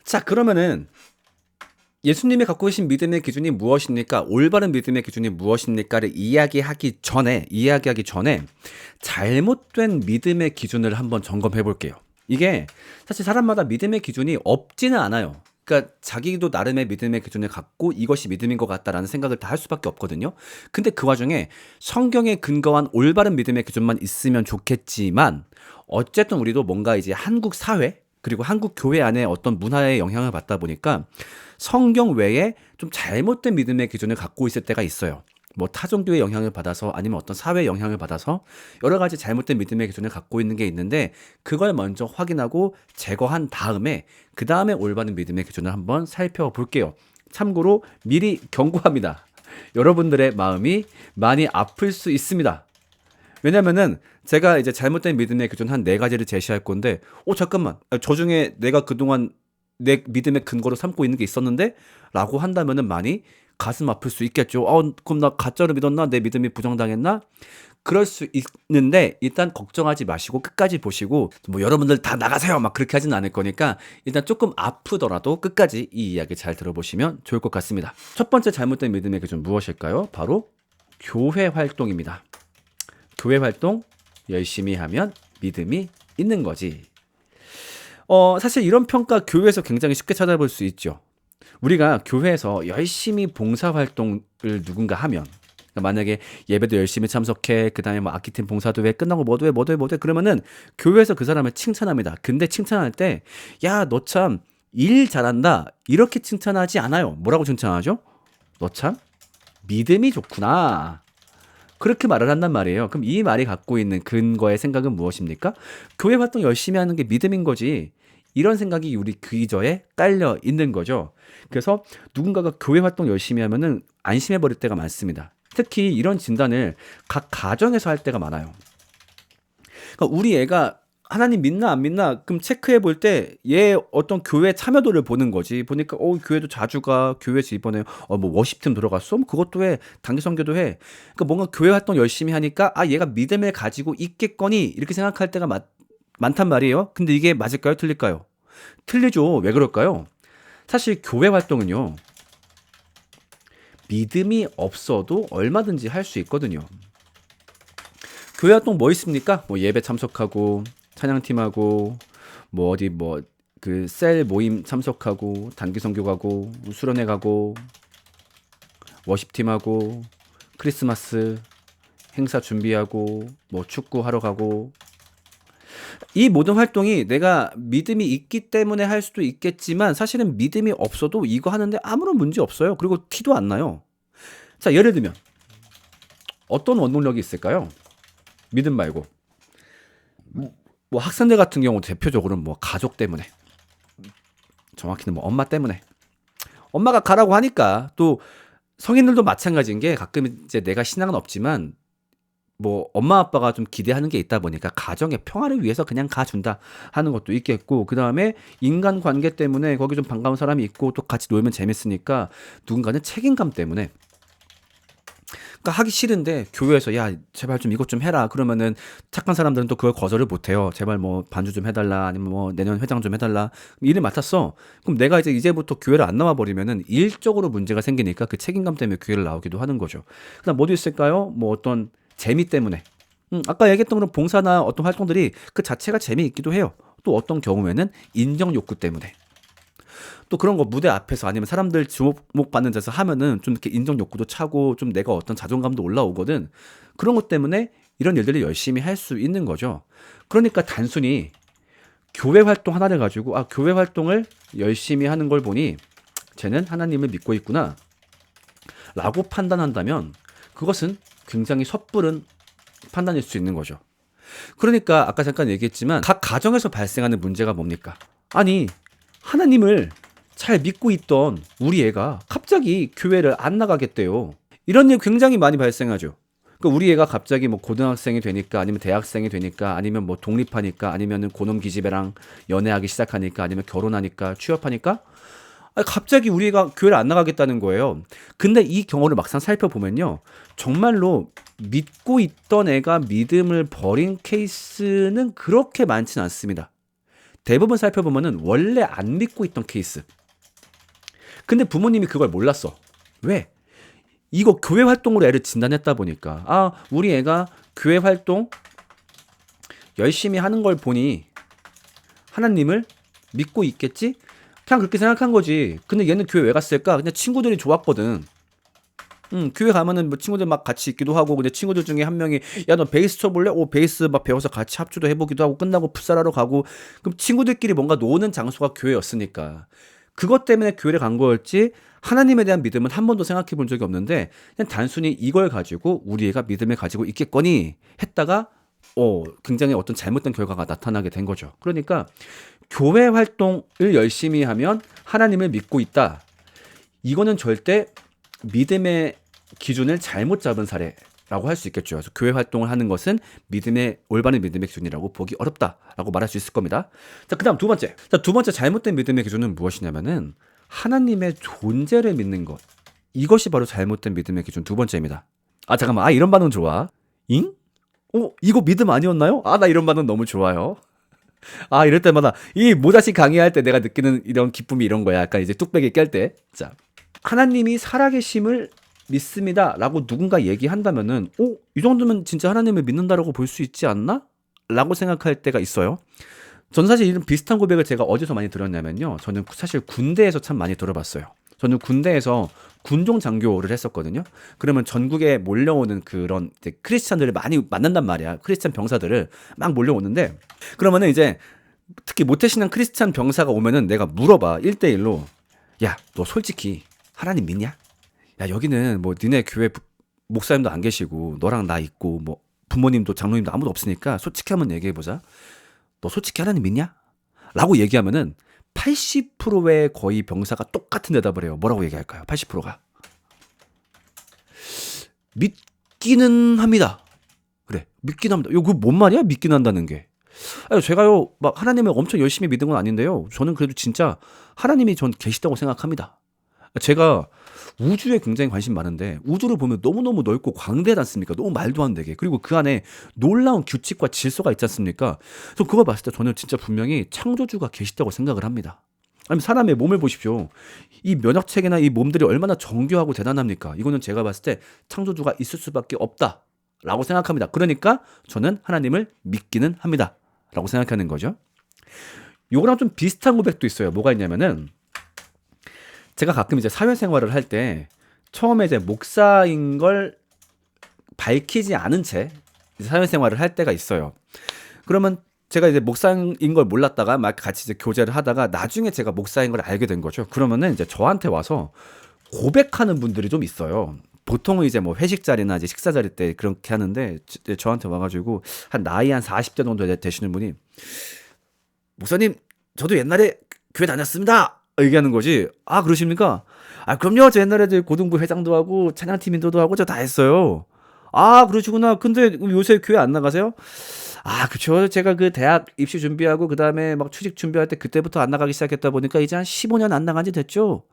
자, 그러면은 예수님이 갖고 계신 믿음의 기준이 무엇입니까? 올바른 믿음의 기준이 무엇입니까를 이야기하기 전에 잘못된 믿음의 기준을 한번 점검해 볼게요. 이게 사실 사람마다 믿음의 기준이 없지는 않아요. 그러니까 자기도 나름의 믿음의 기준을 갖고 이것이 믿음인 것 같다라는 생각을 다 할 수밖에 없거든요. 근데 그 와중에 성경에 근거한 올바른 믿음의 기준만 있으면 좋겠지만 어쨌든 우리도 뭔가 이제 한국 사회 그리고 한국 교회 안에 어떤 문화의 영향을 받다 보니까 성경 외에 좀 잘못된 믿음의 기준을 갖고 있을 때가 있어요. 뭐 타종교의 영향을 받아서 아니면 어떤 사회의 영향을 받아서 여러 가지 잘못된 믿음의 기준을 갖고 있는 게 있는데 그걸 먼저 확인하고 제거한 다음에 그 다음에 올바른 믿음의 기준을 한번 살펴볼게요. 참고로 미리 경고합니다. 여러분들의 마음이 많이 아플 수 있습니다. 왜냐면은 제가 이제 잘못된 믿음의 기준 한 네 가지를 제시할 건데, 잠깐만, 저 중에 내가 그동안 내 믿음의 근거로 삼고 있는 게 있었는데? 라고 한다면은 많이 가슴 아플 수 있겠죠. 그럼 나 가짜로 믿었나? 내 믿음이 부정당했나? 그럴 수 있는데, 일단 걱정하지 마시고 끝까지 보시고, 뭐 여러분들 다 나가세요! 막 그렇게 하진 않을 거니까, 일단 조금 아프더라도 끝까지 이 이야기 잘 들어보시면 좋을 것 같습니다. 첫 번째 잘못된 믿음의 기준 무엇일까요? 바로 교회 활동입니다. 교회 활동 열심히 하면 믿음이 있는 거지. 사실 이런 평가 교회에서 굉장히 쉽게 찾아볼 수 있죠. 우리가 교회에서 열심히 봉사활동을 누군가 하면, 그러니까 만약에 예배도 열심히 참석해, 그 다음에 뭐 악기팀 봉사도 해, 끝나고 뭐도 해, 그러면은 교회에서 그 사람을 칭찬합니다. 근데 칭찬할 때, 야, 너 참 일 잘한다. 이렇게 칭찬하지 않아요. 뭐라고 칭찬하죠? 너 참 믿음이 좋구나. 그렇게 말을 한단 말이에요. 그럼 이 말이 갖고 있는 근거의 생각은 무엇입니까? 교회 활동 열심히 하는 게 믿음인 거지. 이런 생각이 우리 귀저에 깔려 있는 거죠. 그래서 누군가가 교회 활동 열심히 하면은 안심해 버릴 때가 많습니다. 특히 이런 진단을 각 가정에서 할 때가 많아요. 그러니까 우리 애가 하나님 믿나 안 믿나 그럼 체크해 볼 때 얘 어떤 교회 참여도를 보는 거지. 보니까 교회도 자주 가. 교회에서 이번에 뭐 워십팀 들어갔어? 뭐 그것도 해. 단기 선교도 해. 그러니까 뭔가 교회 활동 열심히 하니까 얘가 믿음을 가지고 있겠거니 이렇게 생각할 때가 많단 말이에요. 근데 이게 맞을까요? 틀릴까요? 틀리죠. 왜 그럴까요? 사실 교회 활동은요. 믿음이 없어도 얼마든지 할 수 있거든요. 교회 활동 뭐 있습니까? 뭐 예배 참석하고 찬양팀하고 뭐 어디 뭐 그 셀 모임 참석하고 단기 선교 가고 수련회 가고 워십팀하고 크리스마스 행사 준비하고 뭐 축구하러 가고 이 모든 활동이 내가 믿음이 있기 때문에 할 수도 있겠지만 사실은 믿음이 없어도 이거 하는데 아무런 문제 없어요. 그리고 티도 안 나요. 자, 예를 들면 어떤 원동력이 있을까요? 믿음 말고 뭐 학생들 같은 경우 대표적으로는 뭐 가족 때문에, 정확히는 뭐 엄마 때문에, 엄마가 가라고 하니까. 또 성인들도 마찬가지인 게 가끔 이제 내가 신앙은 없지만 뭐 엄마 아빠가 좀 기대하는 게 있다 보니까 가정의 평화를 위해서 그냥 가준다 하는 것도 있겠고, 그 다음에 인간관계 때문에 거기 좀 반가운 사람이 있고 또 같이 놀면 재밌으니까 누군가는 책임감 때문에, 그러니까 하기 싫은데 교회에서 야 제발 좀 이것 좀 해라 그러면은 착한 사람들은 또 그걸 거절을 못해요. 제발 뭐 반주 좀 해달라, 아니면 뭐 내년 회장 좀 해달라. 일을 맡았어. 그럼 내가 이제부터 교회를 안 나와 버리면은 일적으로 문제가 생기니까 그 책임감 때문에 교회를 나오기도 하는 거죠. 그다음 뭐도 있을까요? 뭐 어떤 재미 때문에. 아까 얘기했던 그런 봉사나 어떤 활동들이 그 자체가 재미있기도 해요. 또 어떤 경우에는 인정 욕구 때문에. 또 그런 거 무대 앞에서 아니면 사람들 주목받는 데서 하면은 좀 이렇게 인정 욕구도 차고 좀 내가 어떤 자존감도 올라오거든. 그런 것 때문에 이런 일들을 열심히 할 수 있는 거죠. 그러니까 단순히 교회 활동 하나를 가지고 교회 활동을 열심히 하는 걸 보니 쟤는 하나님을 믿고 있구나 라고 판단한다면 그것은 굉장히 섣부른 판단일 수 있는 거죠. 그러니까 아까 잠깐 얘기했지만 각 가정에서 발생하는 문제가 뭡니까? 아니, 하나님을 잘 믿고 있던 우리 애가 갑자기 교회를 안 나가겠대요. 이런 일 굉장히 많이 발생하죠. 그러니까 우리 애가 갑자기 뭐 고등학생이 되니까, 아니면 대학생이 되니까, 아니면 뭐 독립하니까, 아니면은 고놈 기집애랑 연애하기 시작하니까, 아니면 결혼하니까, 취업하니까 갑자기 우리 애가 교회를 안 나가겠다는 거예요. 근데 이 경우를 막상 살펴보면요, 정말로 믿고 있던 애가 믿음을 버린 케이스는 그렇게 많진 않습니다. 대부분 살펴보면은 원래 안 믿고 있던 케이스. 근데 부모님이 그걸 몰랐어. 왜? 이거 교회 활동으로 애를 진단했다 보니까 우리 애가 교회 활동 열심히 하는 걸 보니 하나님을 믿고 있겠지? 그냥 그렇게 생각한 거지. 근데 얘는 교회 왜 갔을까? 그냥 친구들이 좋았거든. 교회 가면은 뭐 친구들 막 같이 있기도 하고, 근데 친구들 중에 한 명이 야 너 베이스 쳐볼래? 베이스 막 배워서 같이 합주도 해보기도 하고, 끝나고 풋살하러 가고. 그럼 친구들끼리 뭔가 노는 장소가 교회였으니까 그것 때문에 교회를 간 거였지. 하나님에 대한 믿음은 한 번도 생각해 본 적이 없는데 그냥 단순히 이걸 가지고 우리 애가 믿음을 가지고 있겠거니 했다가 굉장히 어떤 잘못된 결과가 나타나게 된 거죠. 그러니까 교회 활동을 열심히 하면 하나님을 믿고 있다. 이거는 절대 믿음의 기준을 잘못 잡은 사례라고 할 수 있겠죠. 그래서 교회 활동을 하는 것은 올바른 믿음의 기준이라고 보기 어렵다라고 말할 수 있을 겁니다. 자, 그다음 두 번째. 두 번째 잘못된 믿음의 기준은 무엇이냐면은 하나님의 존재를 믿는 것. 이것이 바로 잘못된 믿음의 기준 두 번째입니다. 잠깐만. 이런 반응 좋아. 잉? 이거 믿음 아니었나요? 나 이런 반응 너무 좋아요. 이럴 때마다 이 모자식 강의할 때 내가 느끼는 이런 기쁨이 이런 거야. 약간 이제 뚝배기 깰 때. 자, 하나님이 살아계심을 믿습니다 라고 누군가 얘기한다면은 이 정도면 진짜 하나님을 믿는다라고 볼 수 있지 않나? 라고 생각할 때가 있어요. 저는 사실 이런 비슷한 고백을 제가 어디서 많이 들었냐면요. 저는 사실 군대에서 참 많이 들어봤어요. 저는 군대에서 군종 장교를 했었거든요. 그러면 전국에 몰려오는 그런 이제 크리스찬들을 많이 만난단 말이야. 크리스찬 병사들을 막 몰려오는데 그러면은 이제 특히 모태신앙 크리스찬 병사가 오면은 내가 물어봐. 1대1로 야, 너 솔직히 하나님 믿냐? 야, 여기는 뭐 니네 교회 목사님도 안 계시고 너랑 나 있고 뭐 부모님도 장로님도 아무도 없으니까 솔직히 한번 얘기해보자. 너 솔직히 하나님 믿냐? 라고 얘기하면은 80%의 거의 병사가 똑같은 대답을 해요. 뭐라고 얘기할까요? 80%가 믿기는 합니다. 그래, 믿긴 합니다. 그거 뭔 말이야? 믿긴 한다는 게. 제가요 막 하나님을 엄청 열심히 믿은 건 아닌데요. 저는 그래도 진짜 하나님이 전 계시다고 생각합니다. 제가 우주에 굉장히 관심 많은데 우주를 보면 너무너무 넓고 광대하지 않습니까? 너무 말도 안 되게. 그리고 그 안에 놀라운 규칙과 질서가 있지 않습니까? 그래서 그걸 봤을 때 저는 진짜 분명히 창조주가 계시다고 생각을 합니다. 아니 사람의 몸을 보십시오. 이 면역체계나 이 몸들이 얼마나 정교하고 대단합니까? 이거는 제가 봤을 때 창조주가 있을 수밖에 없다라고 생각합니다. 그러니까 저는 하나님을 믿기는 합니다. 라고 생각하는 거죠. 요거랑 좀 비슷한 고백도 있어요. 뭐가 있냐면은 제가 가끔 이제 사회생활을 할 때 처음에 이제 목사인 걸 밝히지 않은 채 사회생활을 할 때가 있어요. 그러면 제가 이제 목사인 걸 몰랐다가 막 같이 이제 교제를 하다가 나중에 제가 목사인 걸 알게 된 거죠. 그러면은 이제 저한테 와서 고백하는 분들이 좀 있어요. 보통은 이제 뭐 회식 자리나 이제 식사 자리 때 그렇게 하는데 저한테 와가지고 나이 한 40대 정도 되시는 분이 목사님 저도 옛날에 교회 다녔습니다. 얘기하는 거지. 그러십니까? 그럼요. 저 옛날에 고등부 회장도 하고 찬양팀 인도도 하고 저 다 했어요. 그러시구나. 근데 요새 교회 안 나가세요? 그쵸. 제가 그 대학 입시 준비하고 그 다음에 막 취직 준비할 때 그때부터 안 나가기 시작했다 보니까 이제 한 15년 안 나간 지 됐죠.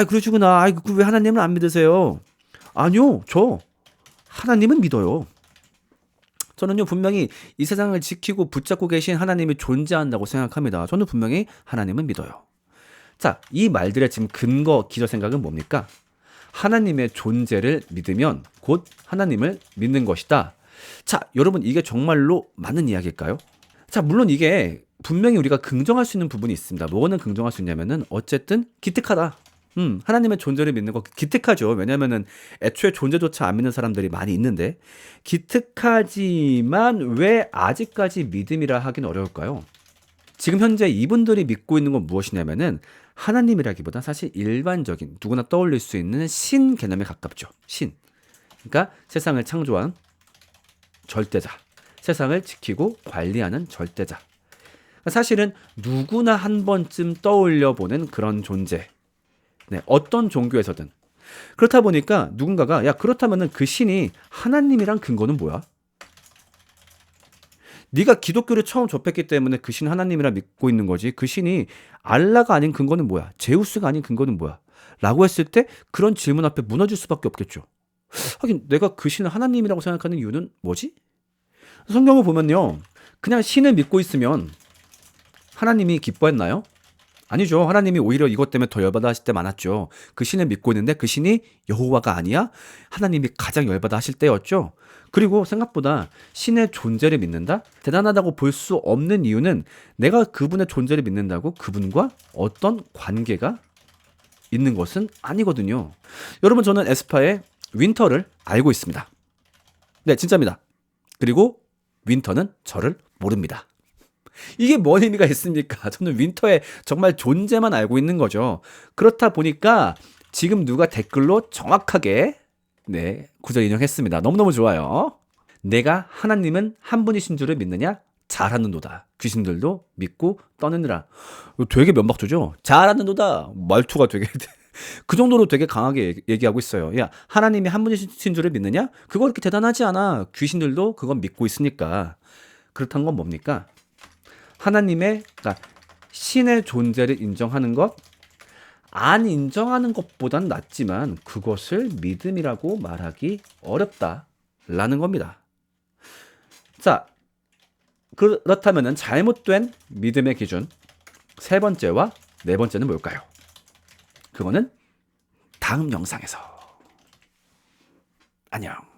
그러시구나. 왜 하나님을 안 믿으세요? 아니요. 저 하나님은 믿어요. 저는요 분명히 이 세상을 지키고 붙잡고 계신 하나님이 존재한다고 생각합니다. 저는 분명히 하나님은 믿어요. 자, 이 말들의 지금 근거 기저 생각은 뭡니까? 하나님의 존재를 믿으면 곧 하나님을 믿는 것이다. 자, 여러분 이게 정말로 맞는 이야기일까요? 자, 물론 이게 분명히 우리가 긍정할 수 있는 부분이 있습니다. 뭐는 긍정할 수 있냐면은 어쨌든 기특하다. 하나님의 존재를 믿는 거 기특하죠. 왜냐면은 애초에 존재조차 안 믿는 사람들이 많이 있는데 기특하지만 왜 아직까지 믿음이라 하긴 어려울까요? 지금 현재 이분들이 믿고 있는 건 무엇이냐면은 하나님이라기보다 사실 일반적인 누구나 떠올릴 수 있는 신 개념에 가깝죠. 신. 그러니까 세상을 창조한 절대자. 세상을 지키고 관리하는 절대자. 사실은 누구나 한 번쯤 떠올려보는 그런 존재. 네, 어떤 종교에서든. 그렇다 보니까 누군가가 야 그렇다면은 그 신이 하나님이란 근거는 뭐야? 네가 기독교를 처음 접했기 때문에 그 신 하나님이라 믿고 있는 거지. 그 신이 알라가 아닌 근거는 뭐야? 제우스가 아닌 근거는 뭐야? 라고 했을 때 그런 질문 앞에 무너질 수밖에 없겠죠. 하긴 내가 그 신을 하나님이라고 생각하는 이유는 뭐지? 성경을 보면요. 그냥 신을 믿고 있으면 하나님이 기뻐했나요? 아니죠. 하나님이 오히려 이것 때문에 더 열받아 하실 때 많았죠. 그 신을 믿고 있는데 그 신이 여호와가 아니야? 하나님이 가장 열받아 하실 때였죠. 그리고 생각보다 신의 존재를 믿는다? 대단하다고 볼 수 없는 이유는 내가 그분의 존재를 믿는다고 그분과 어떤 관계가 있는 것은 아니거든요. 여러분, 저는 에스파의 윈터를 알고 있습니다. 네, 진짜입니다. 그리고 윈터는 저를 모릅니다. 이게 뭔 의미가 있습니까? 저는 윈터의 정말 존재만 알고 있는 거죠. 그렇다 보니까 지금 누가 댓글로 정확하게 구절 인용했습니다. 너무너무 좋아요. 내가 하나님은 한 분이신 줄을 믿느냐? 잘하는도다. 귀신들도 믿고 떠느니라. 되게 면박조죠? 잘하는도다. 말투가 되게 그 정도로 되게 강하게 얘기하고 있어요. 야, 하나님이 한 분이신 줄을 믿느냐? 그거 그렇게 대단하지 않아. 귀신들도 그건 믿고 있으니까. 그렇다는 건 뭡니까? 하나님의, 그러니까 신의 존재를 인정하는 것, 안 인정하는 것보단 낫지만 그것을 믿음이라고 말하기 어렵다라는 겁니다. 자, 그렇다면 잘못된 믿음의 기준 세 번째와 네 번째는 뭘까요? 그거는 다음 영상에서. 안녕.